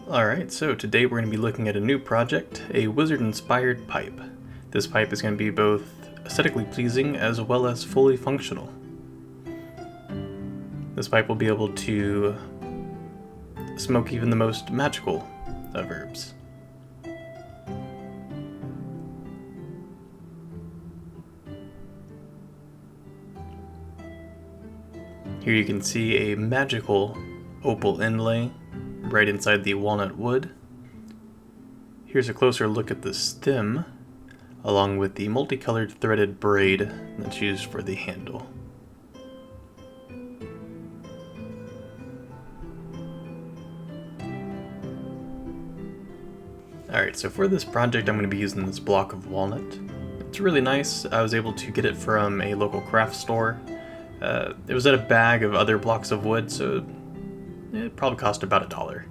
Alright, so today we're going to be looking at a new project, a wizard-inspired pipe. This pipe is going to be both aesthetically pleasing as well as fully functional. This pipe will be able to smoke even the most magical of herbs. Here you can see a magical opal inlay right inside the walnut wood. Here's a closer look at the stem, along with the multicolored threaded braid that's used for the handle. Alright, so for this project I'm going to be using this block of walnut. It's really nice. I was able to get it from a local craft store. It was at a bag of other blocks of wood, so it probably cost about $1.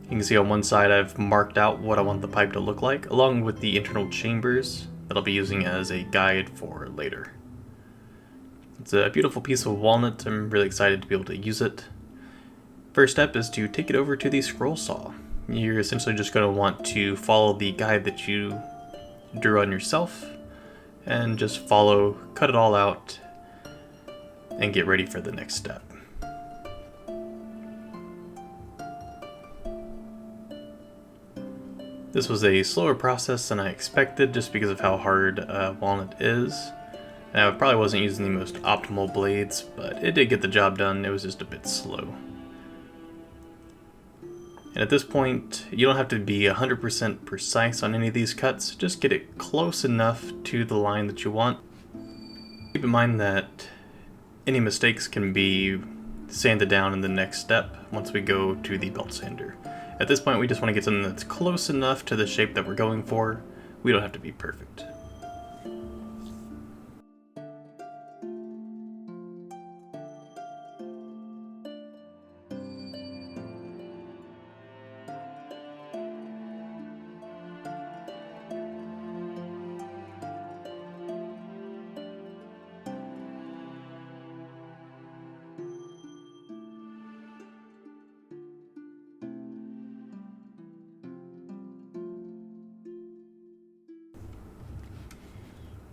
You can see on one side I've marked out what I want the pipe to look like, along with the internal chambers that I'll be using as a guide for later. It's a beautiful piece of walnut. I'm really excited to be able to use it. First step is to take it over to the scroll saw. You're essentially just going to want to follow the guide that you drew on yourself, and just cut it all out, and get ready for the next step. This was a slower process than I expected just because of how hard walnut is. Now, I probably wasn't using the most optimal blades, but it did get the job done. It was just a bit slow. And at this point, you don't have to be 100% precise on any of these cuts. Just get it close enough to the line that you want. Keep in mind that any mistakes can be sanded down in the next step once we go to the belt sander. At this point, we just want to get something that's close enough to the shape that we're going for. We don't have to be perfect.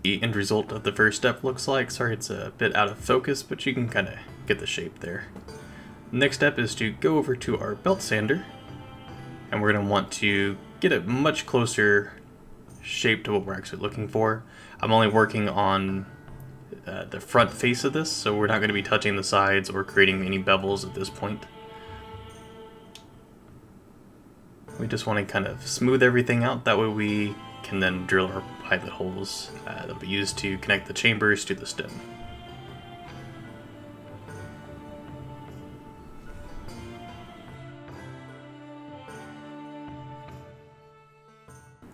The end result of the first step looks like. Sorry, it's a bit out of focus, but you can kind of get the shape there. Next step is to go over to our belt sander, and we're going to want to get a much closer shape to what we're actually looking for. I'm only working on the front face of this, so we're not going to be touching the sides or creating any bevels at this point. We just want to kind of smooth everything out, that way we can then drill our pilot holes that'll be used to connect the chambers to the stem.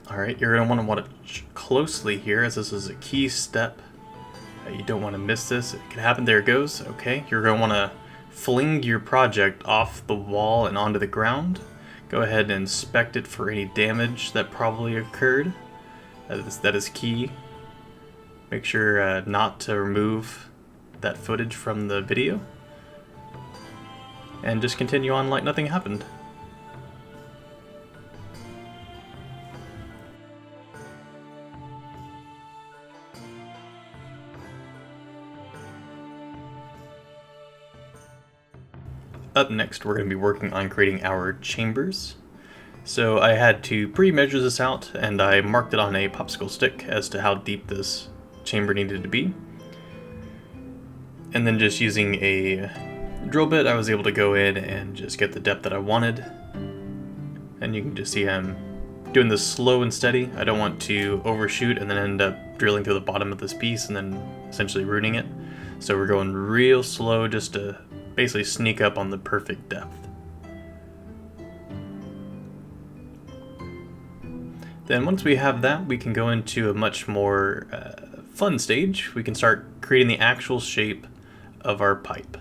Alright, you're going to watch closely here, as this is a key step. You don't want to miss this. It can happen. There it goes. Okay, you're going to want to fling your project off the wall and onto the ground. Go ahead and inspect it for any damage that probably occurred. That is key. Make sure not to remove that footage from the video. And just continue on like nothing happened. Up next, we're going to be working on creating our chambers. So I had to pre-measure this out, and I marked it on a popsicle stick as to how deep this chamber needed to be. And then just using a drill bit, I was able to go in and just get the depth that I wanted. And you can just see I'm doing this slow and steady. I don't want to overshoot and then end up drilling through the bottom of this piece and then essentially ruining it. So we're going real slow just to basically sneak up on the perfect depth. Then once we have that, we can go into a much more fun stage. We can start creating the actual shape of our pipe.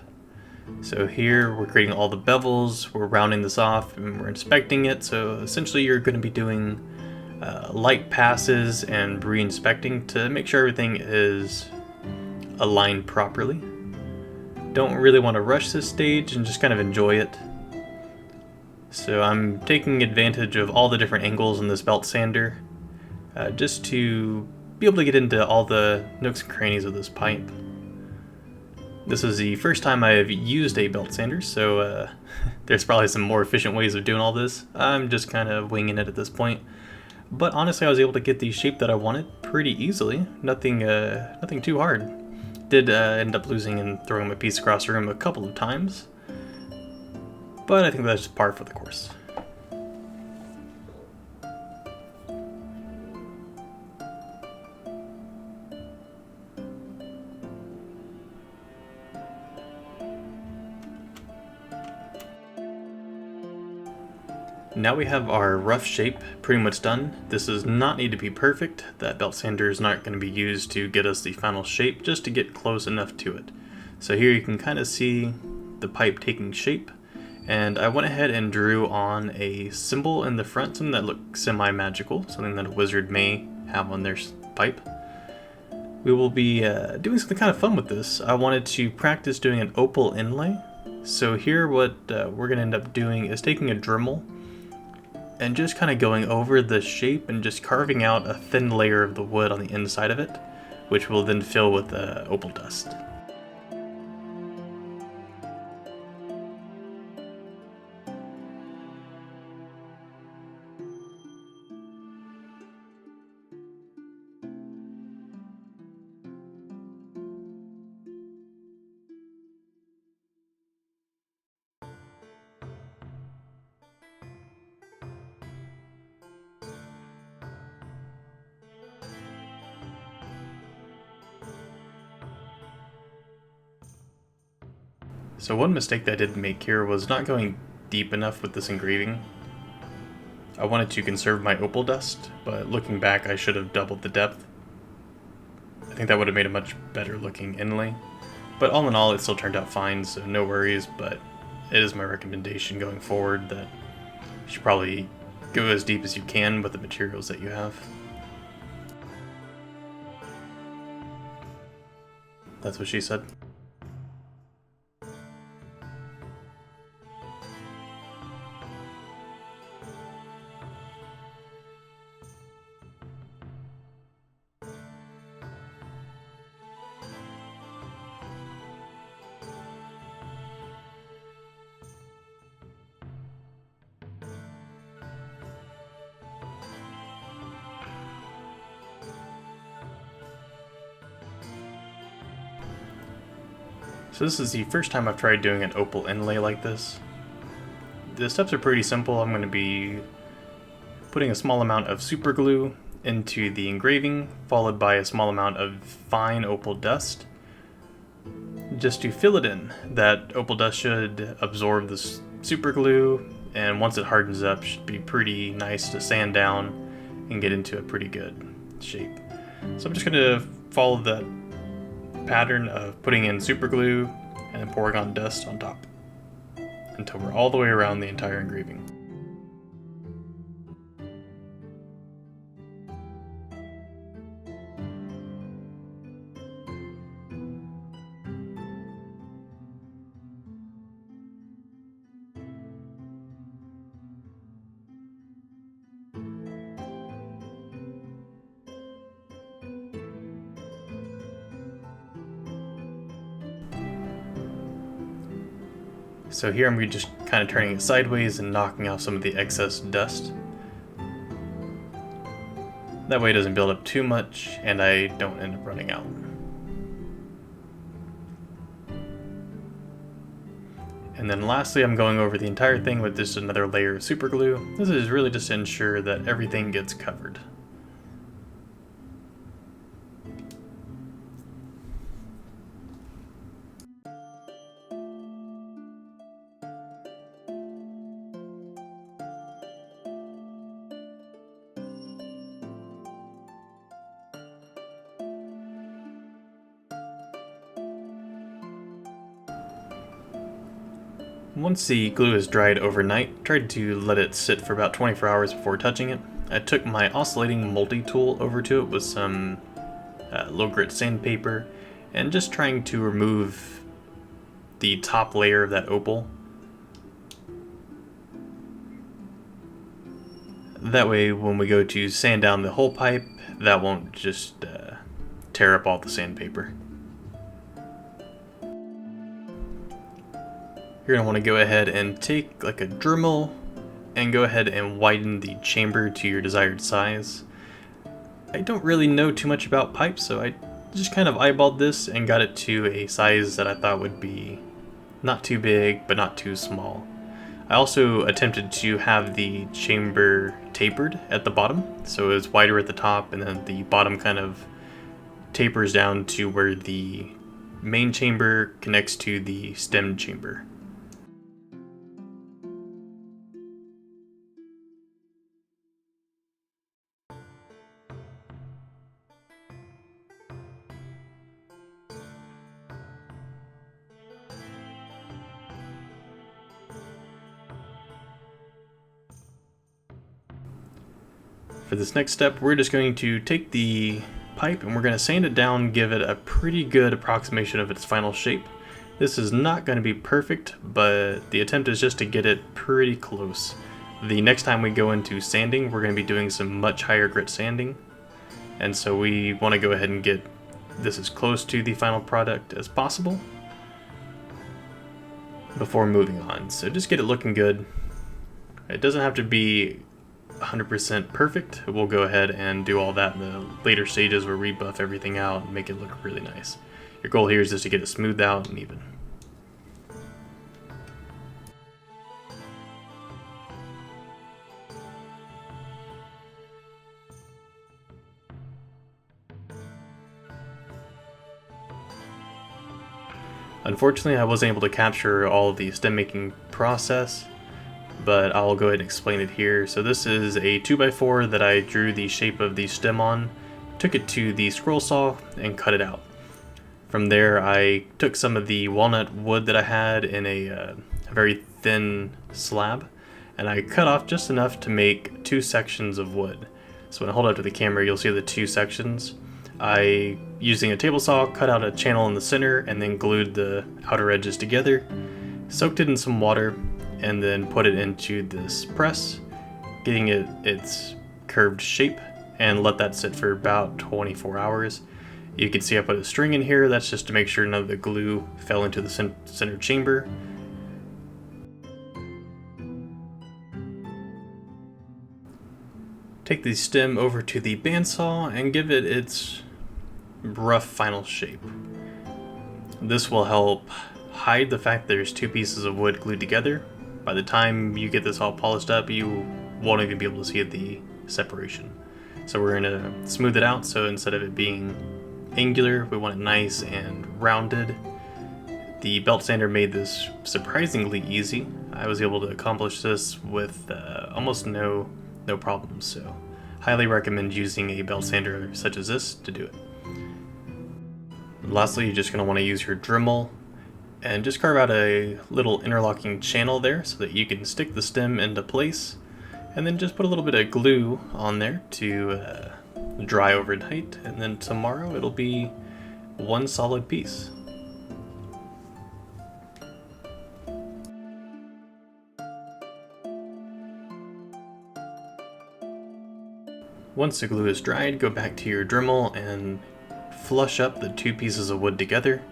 So here we're creating all the bevels, we're rounding this off, and we're inspecting it. So essentially you're going to be doing light passes and re-inspecting to make sure everything is aligned properly. Don't really want to rush this stage and just kind of enjoy it. So I'm taking advantage of all the different angles in this belt sander, just to be able to get into all the nooks and crannies of this pipe. This is the first time I've used a belt sander, so there's probably some more efficient ways of doing all this. I'm just kind of winging it at this point. But honestly, I was able to get the shape that I wanted pretty easily. Nothing too hard. Did end up losing and throwing my piece across the room a couple of times, but I think that's just par for the course. Now we have our rough shape pretty much done. This does not need to be perfect. That belt sander is not going to be used to get us the final shape, just to get close enough to it. So here you can kind of see the pipe taking shape, and I went ahead and drew on a symbol in the front, something that looked semi-magical, something that a wizard may have on their pipe. We will be doing something kind of fun with this. I wanted to practice doing an opal inlay. So here what we're going to end up doing is taking a Dremel and just kind of going over the shape and just carving out a thin layer of the wood on the inside of it, which will then fill with opal dust. So one mistake that I did make here was not going deep enough with this engraving. I wanted to conserve my opal dust, but looking back I should have doubled the depth. I think that would have made a much better looking inlay. But all in all, it still turned out fine, so no worries, but it is my recommendation going forward that you should probably go as deep as you can with the materials that you have. That's what she said. So this is the first time I've tried doing an opal inlay like this. The steps are pretty simple. I'm going to be putting a small amount of super glue into the engraving, followed by a small amount of fine opal dust, just to fill it in. That opal dust should absorb the super glue, and once it hardens up, should be pretty nice to sand down and get into a pretty good shape. So I'm just going to follow that pattern of putting in super glue and then pouring on dust on top until we're all the way around the entire engraving. So here I'm just kind of turning it sideways and knocking off some of the excess dust. That way it doesn't build up too much and I don't end up running out. And then lastly, I'm going over the entire thing with just another layer of super glue. This is really just to ensure that everything gets covered. Once the glue is dried overnight, tried to let it sit for about 24 hours before touching it. I took my oscillating multi-tool over to it with some low grit sandpaper and just trying to remove the top layer of that opal. That way when we go to sand down the whole pipe, that won't just tear up all the sandpaper. You're going to want to go ahead and take like a Dremel and go ahead and widen the chamber to your desired size. I don't really know too much about pipes, so I just kind of eyeballed this and got it to a size that I thought would be not too big, but not too small. I also attempted to have the chamber tapered at the bottom, so it's wider at the top, and then the bottom kind of tapers down to where the main chamber connects to the stem chamber. For this next step, we're just going to take the pipe and we're going to sand it down, give it a pretty good approximation of its final shape. This is not going to be perfect, but the attempt is just to get it pretty close. The next time we go into sanding, we're going to be doing some much higher grit sanding, and so we want to go ahead and get this as close to the final product as possible before moving on. So just get it looking good. It doesn't have to be 100% perfect. We'll go ahead and do all that in the later stages where we buff everything out and make it look really nice. Your goal here is just to get it smoothed out and even. Unfortunately, I wasn't able to capture all of the stem making process, but I'll go ahead and explain it here. So this is a 2x4 that I drew the shape of the stem on, took it to the scroll saw, and cut it out. From there, I took some of the walnut wood that I had in a very thin slab, and I cut off just enough to make 2 sections of wood. So when I hold up to the camera, you'll see the 2 sections. I, using a table saw, cut out a channel in the center and then glued the outer edges together, soaked it in some water, and then put it into this press, getting it its curved shape, and let that sit for about 24 hours. You can see I put a string in here. That's just to make sure none of the glue fell into the center chamber. Take the stem over to the bandsaw and give it its rough final shape. This will help hide the fact there's 2 pieces of wood glued together. By the time you get this all polished up, you won't even be able to see the separation. So we're going to smooth it out, so instead of it being angular, we want it nice and rounded. The belt sander made this surprisingly easy. I was able to accomplish this with almost no problems, so highly recommend using a belt sander such as this to do it. Lastly, you're just going to want to use your Dremel and just carve out a little interlocking channel there so that you can stick the stem into place, and then just put a little bit of glue on there to dry overnight, and then tomorrow it'll be one solid piece. Once the glue is dried, go back to your Dremel and flush up the 2 pieces of wood together.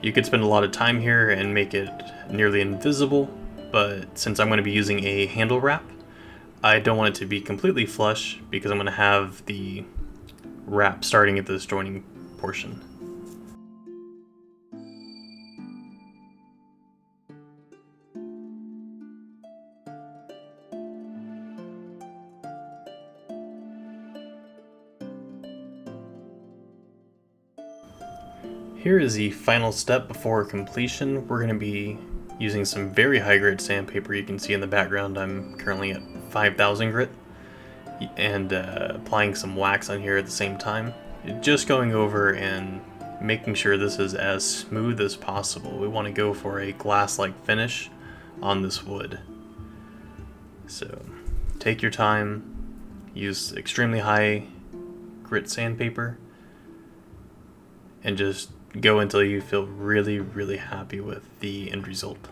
You could spend a lot of time here and make it nearly invisible, but since I'm going to be using a handle wrap, I don't want it to be completely flush because I'm going to have the wrap starting at this joining portion. Here is the final step before completion. We're going to be using some very high grit sandpaper. You can see in the background I'm currently at 5,000 grit, and applying some wax on here at the same time. Just going over and making sure this is as smooth as possible. We want to go for a glass-like finish on this wood. So take your time, use extremely high grit sandpaper, and just go until you feel really, really happy with the end result.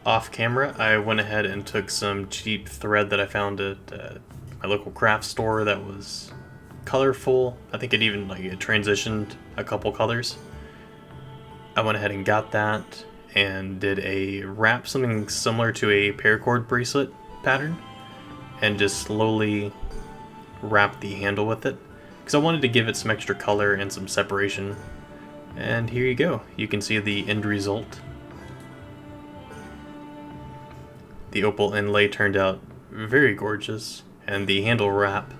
off camera, I went ahead and took some cheap thread that I found at my local craft store that was colorful. I think it even it transitioned a couple colors. I went ahead and got that and did a wrap, something similar to a paracord bracelet pattern, and just slowly wrapped the handle with it because I wanted to give it some extra color and some separation. And here you go. You can see the end result. The opal inlay turned out very gorgeous, and the handle wrap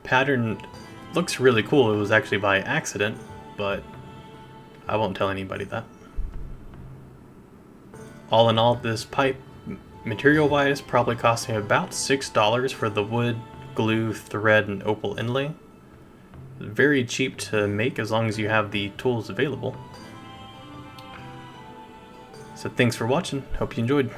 pattern looks really cool. It was actually by accident, but I won't tell anybody that. All in all, this pipe, material-wise, probably cost me about $6 for the wood, glue, thread, and opal inlay. Very cheap to make as long as you have the tools available. So thanks for watching. Hope you enjoyed.